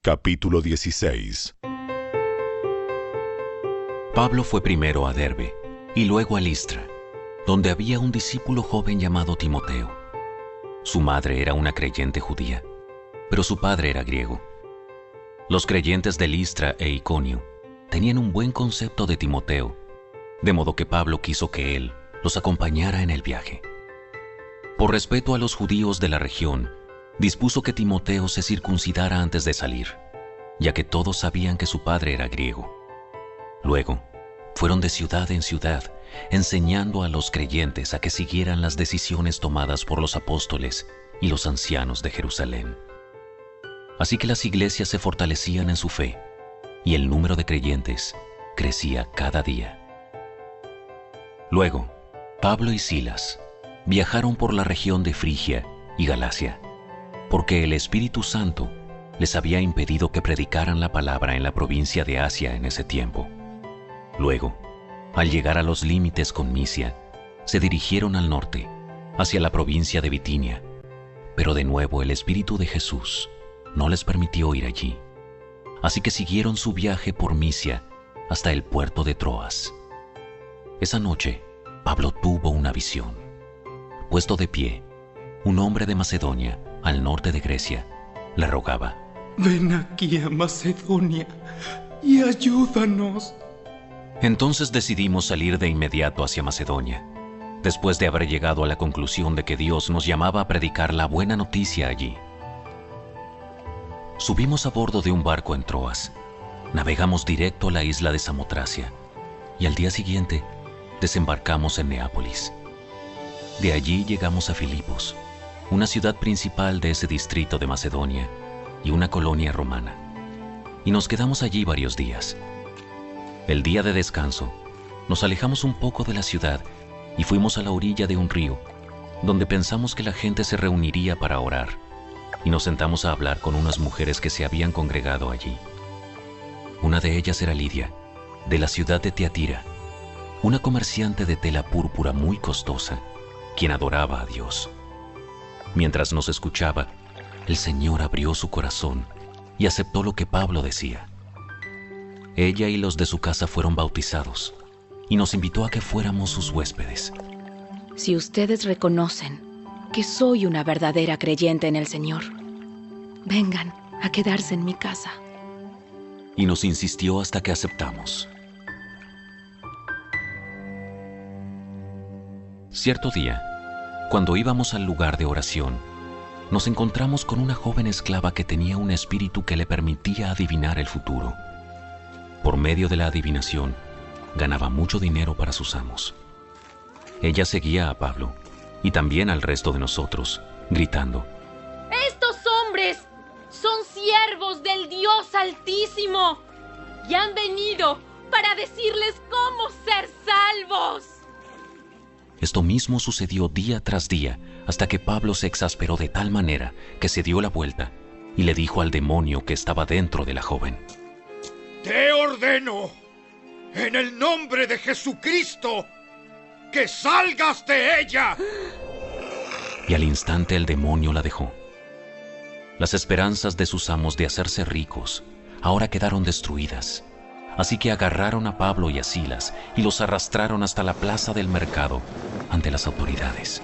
Capítulo 16. Pablo fue primero a Derbe y luego a Listra, donde había un discípulo joven llamado Timoteo. Su madre era una creyente judía, pero su padre era griego. Los creyentes de Listra e Iconio tenían un buen concepto de Timoteo, de modo que Pablo quiso que él los acompañara en el viaje. Por respeto a los judíos de la región, dispuso que Timoteo se circuncidara antes de salir, ya que todos sabían que su padre era griego. Luego, fueron de ciudad en ciudad, enseñando a los creyentes a que siguieran las decisiones tomadas por los apóstoles y los ancianos de Jerusalén. Así que las iglesias se fortalecían en su fe, y el número de creyentes crecía cada día. Luego, Pablo y Silas viajaron por la región de Frigia y Galacia, porque el Espíritu Santo les había impedido que predicaran la palabra en la provincia de Asia en ese tiempo. Luego, al llegar a los límites con Misia, se dirigieron al norte, hacia la provincia de Bitinia, pero de nuevo el Espíritu de Jesús no les permitió ir allí. Así que siguieron su viaje por Misia hasta el puerto de Troas. Esa noche, Pablo tuvo una visión. Puesto de pie, un hombre de Macedonia, al norte de Grecia, le rogaba: «Ven aquí a Macedonia y ayúdanos». Entonces decidimos salir de inmediato hacia Macedonia, después de haber llegado a la conclusión de que Dios nos llamaba a predicar la buena noticia allí. Subimos a bordo de un barco en Troas, navegamos directo a la isla de Samotracia y al día siguiente desembarcamos en Neápolis. De allí llegamos a Filipos, una ciudad principal de ese distrito de Macedonia y una colonia romana, y nos quedamos allí varios días. El día de descanso, nos alejamos un poco de la ciudad y fuimos a la orilla de un río, donde pensamos que la gente se reuniría para orar, y nos sentamos a hablar con unas mujeres que se habían congregado allí. Una de ellas era Lidia, de la ciudad de Tiatira, una comerciante de tela púrpura muy costosa, quien adoraba a Dios. Mientras nos escuchaba, el Señor abrió su corazón y aceptó lo que Pablo decía. Ella y los de su casa fueron bautizados y nos invitó a que fuéramos sus huéspedes. Si ustedes reconocen que soy una verdadera creyente en el Señor, vengan a quedarse en mi casa. Y nos insistió hasta que aceptamos. Cierto día, cuando íbamos al lugar de oración, nos encontramos con una joven esclava que tenía un espíritu que le permitía adivinar el futuro. Por medio de la adivinación, ganaba mucho dinero para sus amos. Ella seguía a Pablo y también al resto de nosotros, gritando: «Estos hombres son siervos del Dios Altísimo y han venido para decirles cómo ser salvos». Esto mismo sucedió día tras día, hasta que Pablo se exasperó de tal manera que se dio la vuelta y le dijo al demonio que estaba dentro de la joven: «Te ordeno, en el nombre de Jesucristo, que salgas de ella». Y al instante el demonio la dejó. Las esperanzas de sus amos de hacerse ricos ahora quedaron destruidas. Así que agarraron a Pablo y a Silas y los arrastraron hasta la plaza del mercado ante las autoridades.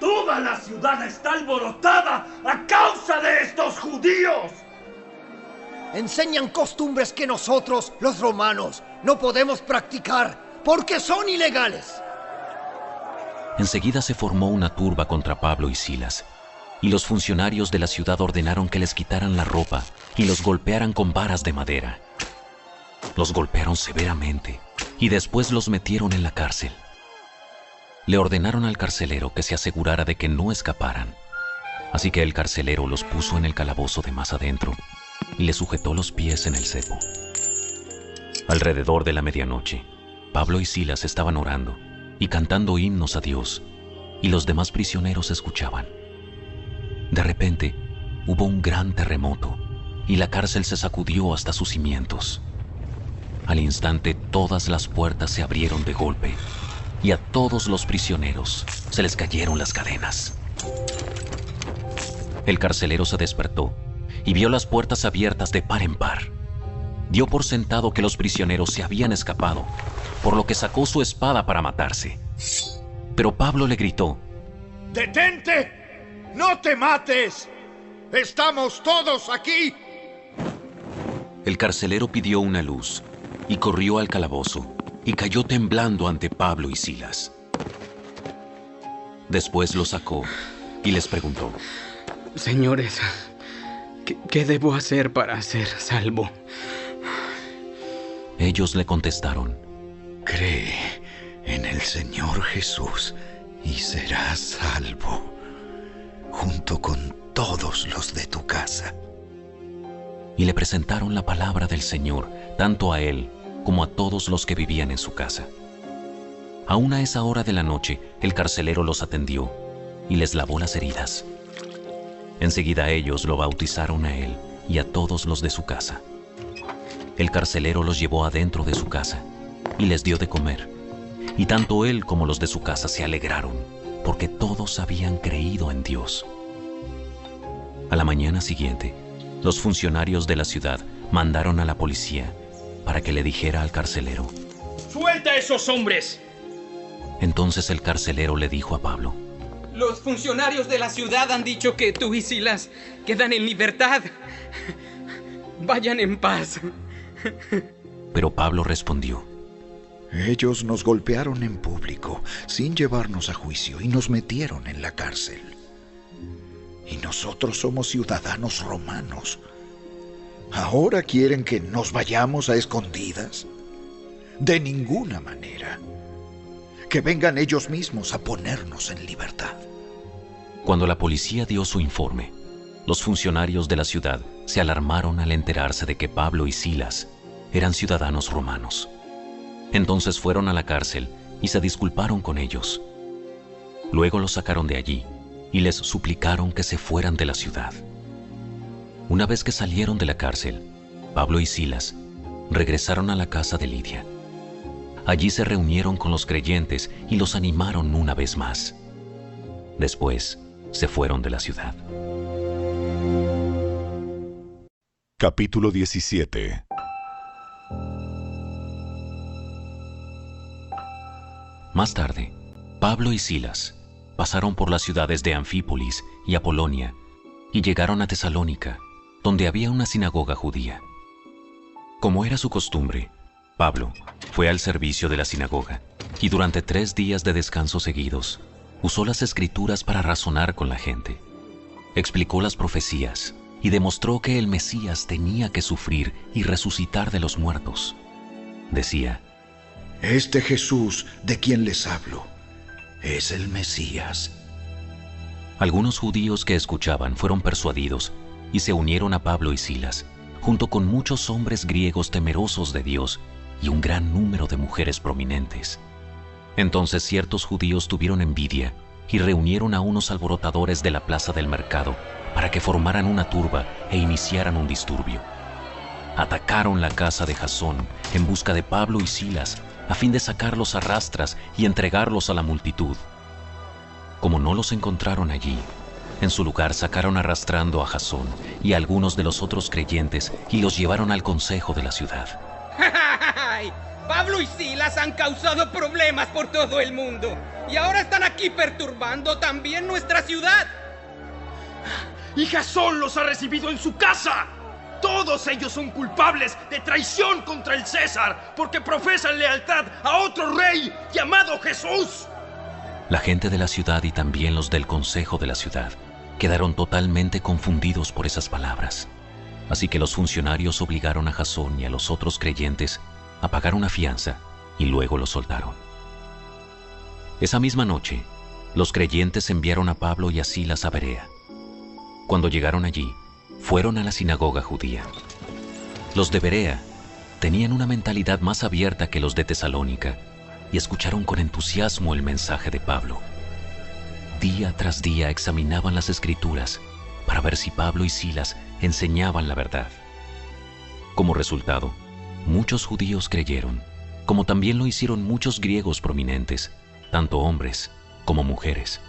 ¡Toda la ciudad está alborotada a causa de estos judíos! Enseñan costumbres que nosotros, los romanos, no podemos practicar porque son ilegales. Enseguida se formó una turba contra Pablo y Silas, y los funcionarios de la ciudad ordenaron que les quitaran la ropa y los golpearan con varas de madera. Los golpearon severamente y después los metieron en la cárcel. Le ordenaron al carcelero que se asegurara de que no escaparan. Así que el carcelero los puso en el calabozo de más adentro y les sujetó los pies en el cepo. Alrededor de la medianoche, Pablo y Silas estaban orando y cantando himnos a Dios, y los demás prisioneros escuchaban. De repente, hubo un gran terremoto y la cárcel se sacudió hasta sus cimientos. Al instante, todas las puertas se abrieron de golpe y a todos los prisioneros se les cayeron las cadenas. El carcelero se despertó y vio las puertas abiertas de par en par. Dio por sentado que los prisioneros se habían escapado, por lo que sacó su espada para matarse. Pero Pablo le gritó: ¡Detente! ¡No te mates! ¡Estamos todos aquí! El carcelero pidió una luz y corrió al calabozo y cayó temblando ante Pablo y Silas. Después los sacó y les preguntó: Señores, ¿qué debo hacer para ser salvo? Ellos le contestaron: Cree en el Señor Jesús y serás salvo, junto con todos los de tu casa. Y le presentaron la palabra del Señor, tanto a él como a todos los que vivían en su casa. Aún a esa hora de la noche, el carcelero los atendió y les lavó las heridas. Enseguida ellos lo bautizaron a él y a todos los de su casa. El carcelero los llevó adentro de su casa y les dio de comer. Y tanto él como los de su casa se alegraron, porque todos habían creído en Dios. A la mañana siguiente, los funcionarios de la ciudad mandaron a la policía para que le dijera al carcelero: ¡Suelta a esos hombres! Entonces el carcelero le dijo a Pablo: Los funcionarios de la ciudad han dicho que tú y Silas quedan en libertad. Vayan en paz. Pero Pablo respondió: Ellos nos golpearon en público, sin llevarnos a juicio, y nos metieron en la cárcel. Y nosotros somos ciudadanos romanos. ¿Ahora quieren que nos vayamos a escondidas? De ninguna manera. Que vengan ellos mismos a ponernos en libertad. Cuando la policía dio su informe, los funcionarios de la ciudad se alarmaron al enterarse de que Pablo y Silas eran ciudadanos romanos. Entonces fueron a la cárcel y se disculparon con ellos. Luego los sacaron de allí y les suplicaron que se fueran de la ciudad. Una vez que salieron de la cárcel, Pablo y Silas regresaron a la casa de Lidia. Allí se reunieron con los creyentes y los animaron una vez más. Después se fueron de la ciudad. Capítulo 17. Más tarde, Pablo y Silas pasaron por las ciudades de Anfípolis y Apolonia y llegaron a Tesalónica, donde había una sinagoga judía. Como era su costumbre, Pablo fue al servicio de la sinagoga y durante 3 días de descanso seguidos usó las Escrituras para razonar con la gente. Explicó las profecías y demostró que el Mesías tenía que sufrir y resucitar de los muertos. Decía: Este Jesús de quien les hablo es el Mesías. Algunos judíos que escuchaban fueron persuadidos y se unieron a Pablo y Silas, junto con muchos hombres griegos temerosos de Dios y un gran número de mujeres prominentes. Entonces ciertos judíos tuvieron envidia y reunieron a unos alborotadores de la plaza del mercado para que formaran una turba e iniciaran un disturbio. Atacaron la casa de Jasón en busca de Pablo y Silas a fin de sacarlos a rastras y entregarlos a la multitud. Como no los encontraron allí, en su lugar sacaron arrastrando a Jasón y a algunos de los otros creyentes y los llevaron al consejo de la ciudad. Pablo y Silas han causado problemas por todo el mundo y ahora están aquí perturbando también nuestra ciudad. Y Jasón los ha recibido en su casa. Todos ellos son culpables de traición contra el César porque profesan lealtad a otro rey llamado Jesús. La gente de la ciudad y también los del consejo de la ciudad quedaron totalmente confundidos por esas palabras. Así que los funcionarios obligaron a Jasón y a los otros creyentes a pagar una fianza y luego los soltaron. Esa misma noche, los creyentes enviaron a Pablo y a Silas a Berea. Cuando llegaron allí, fueron a la sinagoga judía. Los de Berea tenían una mentalidad más abierta que los de Tesalónica y escucharon con entusiasmo el mensaje de Pablo. Día tras día examinaban las Escrituras para ver si Pablo y Silas enseñaban la verdad. Como resultado, muchos judíos creyeron, como también lo hicieron muchos griegos prominentes, tanto hombres como mujeres.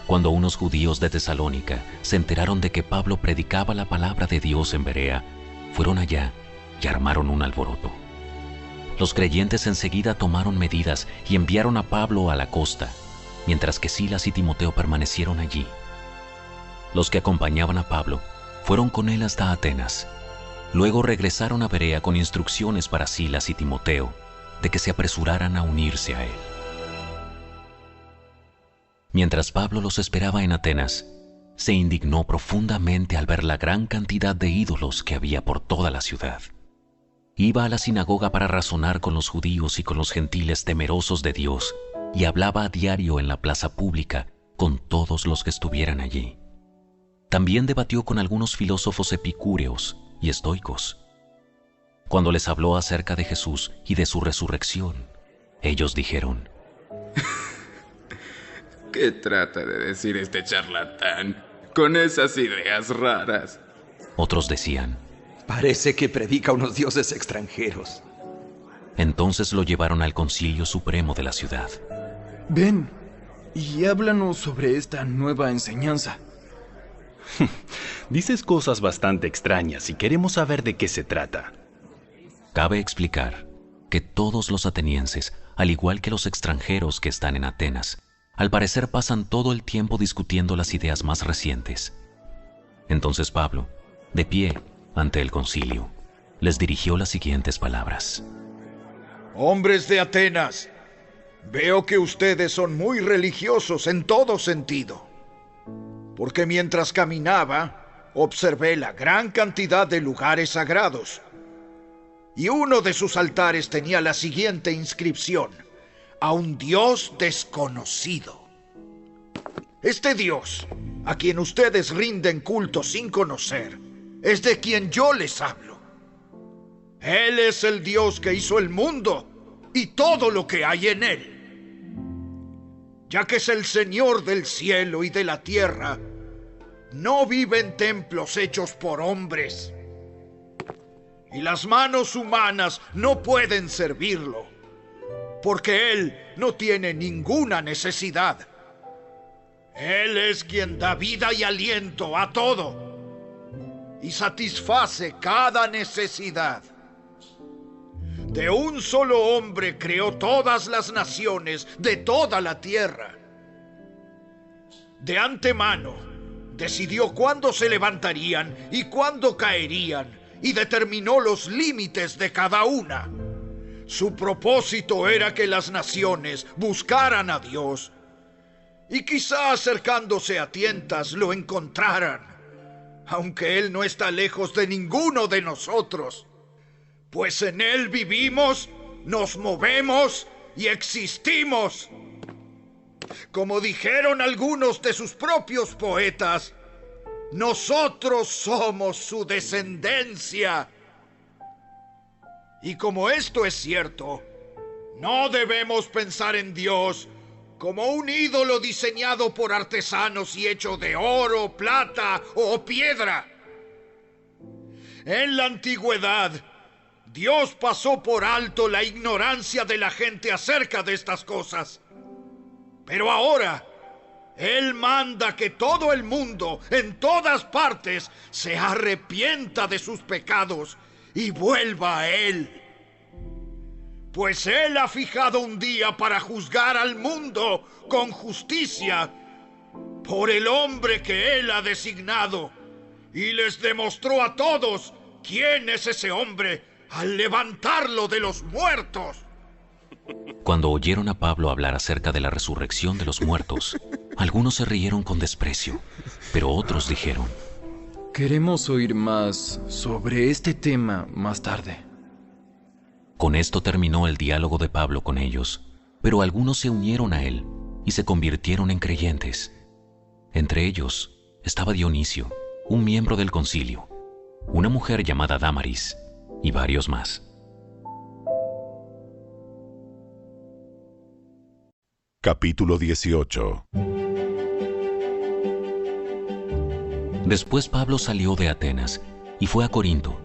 Cuando unos judíos de Tesalónica se enteraron de que Pablo predicaba la palabra de Dios en Berea, fueron allá y armaron un alboroto. Los creyentes enseguida tomaron medidas y enviaron a Pablo a la costa, mientras que Silas y Timoteo permanecieron allí. Los que acompañaban a Pablo fueron con él hasta Atenas. Luego regresaron a Berea con instrucciones para Silas y Timoteo de que se apresuraran a unirse a él. Mientras Pablo los esperaba en Atenas, se indignó profundamente al ver la gran cantidad de ídolos que había por toda la ciudad. Iba a la sinagoga para razonar con los judíos y con los gentiles temerosos de Dios, y hablaba a diario en la plaza pública con todos los que estuvieran allí. También debatió con algunos filósofos epicúreos y estoicos. Cuando les habló acerca de Jesús y de su resurrección, ellos dijeron: ¿Qué trata de decir este charlatán con esas ideas raras? Otros decían: Parece que predica unos dioses extranjeros. Entonces lo llevaron al Concilio Supremo de la ciudad. Ven y háblanos sobre esta nueva enseñanza. Dices cosas bastante extrañas y queremos saber de qué se trata. Cabe explicar que todos los atenienses, al igual que los extranjeros que están en Atenas, al parecer pasan todo el tiempo discutiendo las ideas más recientes. Entonces Pablo, de pie ante el concilio, les dirigió las siguientes palabras: Hombres de Atenas, veo que ustedes son muy religiosos en todo sentido, porque mientras caminaba, observé la gran cantidad de lugares sagrados, y uno de sus altares tenía la siguiente inscripción: a un Dios desconocido. Este Dios, a quien ustedes rinden culto sin conocer, es de quien yo les hablo. Él es el Dios que hizo el mundo y todo lo que hay en él. Ya que es el Señor del cielo y de la tierra, no vive en templos hechos por hombres, y las manos humanas no pueden servirlo, porque Él no tiene ninguna necesidad. Él es quien da vida y aliento a todo y satisface cada necesidad. De un solo hombre creó todas las naciones de toda la tierra. De antemano decidió cuándo se levantarían y cuándo caerían, y determinó los límites de cada una. Su propósito era que las naciones buscaran a Dios, y quizá acercándose a tientas lo encontraran, aunque Él no está lejos de ninguno de nosotros, pues en Él vivimos, nos movemos y existimos. Como dijeron algunos de sus propios poetas, nosotros somos su descendencia. Y como esto es cierto, no debemos pensar en Dios como un ídolo diseñado por artesanos y hecho de oro, plata o piedra. En la antigüedad, Dios pasó por alto la ignorancia de la gente acerca de estas cosas. Pero ahora, Él manda que todo el mundo, en todas partes, se arrepienta de sus pecados y vuelva a Él. Pues Él ha fijado un día para juzgar al mundo con justicia por el hombre que Él ha designado, y les demostró a todos quién es ese hombre al levantarlo de los muertos. Cuando oyeron a Pablo hablar acerca de la resurrección de los muertos, algunos se rieron con desprecio, pero otros dijeron: Queremos oír más sobre este tema más tarde. Con esto terminó el diálogo de Pablo con ellos, pero algunos se unieron a él y se convirtieron en creyentes. Entre ellos estaba Dionisio, un miembro del concilio, una mujer llamada Dámaris y varios más. Capítulo 18. Después Pablo salió de Atenas y fue a Corinto.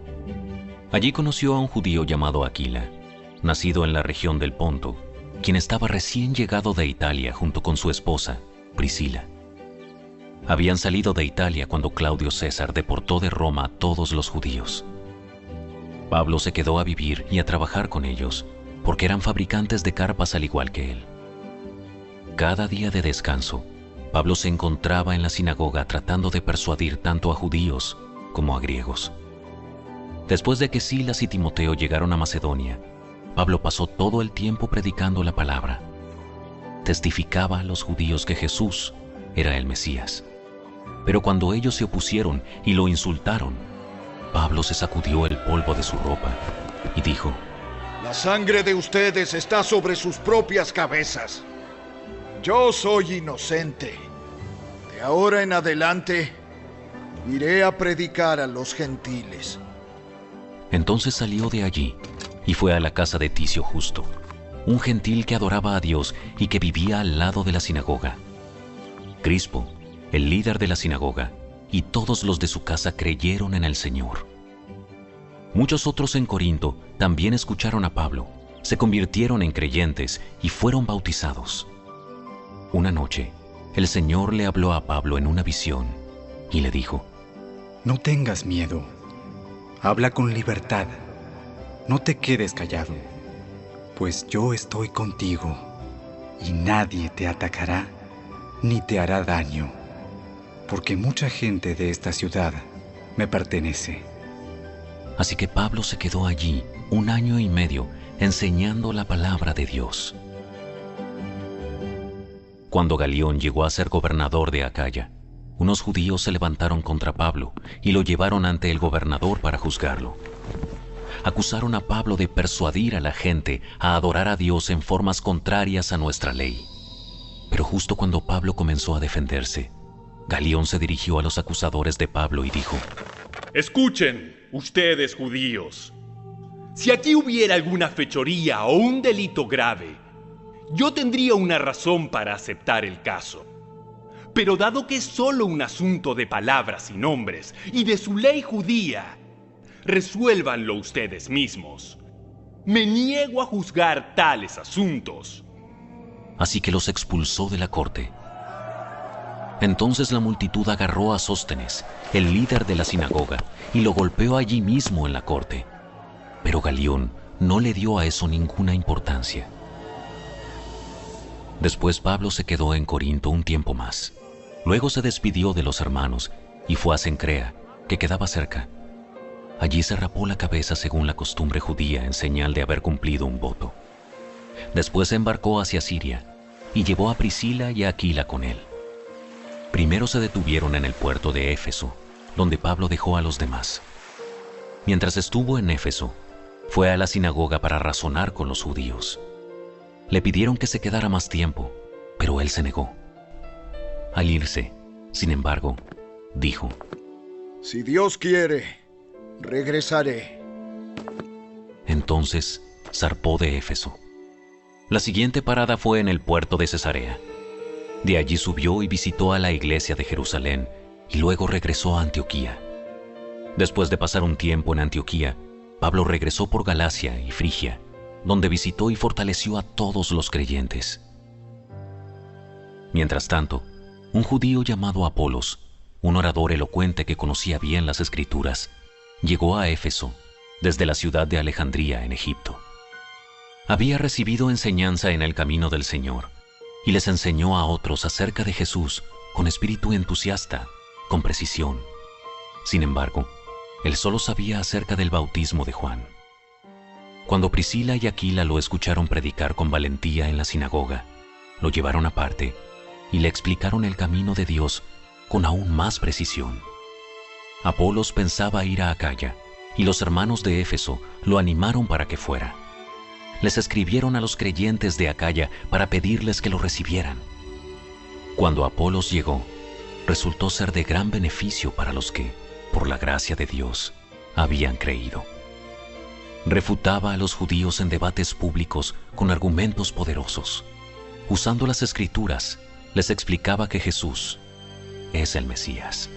Allí conoció a un judío llamado Aquila, nacido en la región del Ponto, quien estaba recién llegado de Italia junto con su esposa, Priscila. Habían salido de Italia cuando Claudio César deportó de Roma a todos los judíos. Pablo se quedó a vivir y a trabajar con ellos, porque eran fabricantes de carpas al igual que él. Cada día de descanso, Pablo se encontraba en la sinagoga tratando de persuadir tanto a judíos como a griegos. Después de que Silas y Timoteo llegaron a Macedonia, Pablo pasó todo el tiempo predicando la palabra. Testificaba a los judíos que Jesús era el Mesías. Pero cuando ellos se opusieron y lo insultaron, Pablo se sacudió el polvo de su ropa y dijo: La sangre de ustedes está sobre sus propias cabezas. Yo soy inocente. De ahora en adelante, iré a predicar a los gentiles. Entonces salió de allí y fue a la casa de Ticio Justo, un gentil que adoraba a Dios y que vivía al lado de la sinagoga. Crispo, el líder de la sinagoga, y todos los de su casa creyeron en el Señor. Muchos otros en Corinto también escucharon a Pablo, se convirtieron en creyentes y fueron bautizados. Una noche, el Señor le habló a Pablo en una visión y le dijo: No tengas miedo, habla con libertad, no te quedes callado, pues yo estoy contigo y nadie te atacará ni te hará daño, porque mucha gente de esta ciudad me pertenece. Así que Pablo se quedó allí 1 año y medio enseñando la palabra de Dios. Cuando Galión llegó a ser gobernador de Acaya, unos judíos se levantaron contra Pablo y lo llevaron ante el gobernador para juzgarlo. Acusaron a Pablo de persuadir a la gente a adorar a Dios en formas contrarias a nuestra ley. Pero justo cuando Pablo comenzó a defenderse, Galión se dirigió a los acusadores de Pablo y dijo: Escuchen, ustedes judíos. Si aquí hubiera alguna fechoría o un delito grave, yo tendría una razón para aceptar el caso. Pero dado que es solo un asunto de palabras y nombres y de su ley judía, resuélvanlo ustedes mismos. Me niego a juzgar tales asuntos. Así que los expulsó de la corte. Entonces la multitud agarró a Sóstenes, el líder de la sinagoga, y lo golpeó allí mismo en la corte. Pero Galión no le dio a eso ninguna importancia. Después Pablo se quedó en Corinto un tiempo más. Luego se despidió de los hermanos y fue a Cencrea, que quedaba cerca. Allí se rapó la cabeza según la costumbre judía en señal de haber cumplido un voto. Después se embarcó hacia Siria y llevó a Priscila y a Aquila con él. Primero se detuvieron en el puerto de Éfeso, donde Pablo dejó a los demás. Mientras estuvo en Éfeso, fue a la sinagoga para razonar con los judíos. Le pidieron que se quedara más tiempo, pero él se negó. Al irse, sin embargo, dijo: Si Dios quiere, regresaré. Entonces zarpó de Éfeso. La siguiente parada fue en el puerto de Cesarea. De allí subió y visitó a la iglesia de Jerusalén y luego regresó a Antioquía. Después de pasar un tiempo en Antioquía, Pablo regresó por Galacia y Frigia, donde visitó y fortaleció a todos los creyentes. Mientras tanto, un judío llamado Apolos, un orador elocuente que conocía bien las Escrituras, llegó a Éfeso desde la ciudad de Alejandría en Egipto. Había recibido enseñanza en el camino del Señor y les enseñó a otros acerca de Jesús con espíritu entusiasta, con precisión. Sin embargo, él solo sabía acerca del bautismo de Juan. Cuando Priscila y Aquila lo escucharon predicar con valentía en la sinagoga, lo llevaron aparte y le explicaron el camino de Dios con aún más precisión. Apolos pensaba ir a Acaya, y los hermanos de Éfeso lo animaron para que fuera. Les escribieron a los creyentes de Acaya para pedirles que lo recibieran. Cuando Apolos llegó, resultó ser de gran beneficio para los que, por la gracia de Dios, habían creído. Refutaba a los judíos en debates públicos con argumentos poderosos. Usando las Escrituras, les explicaba que Jesús es el Mesías.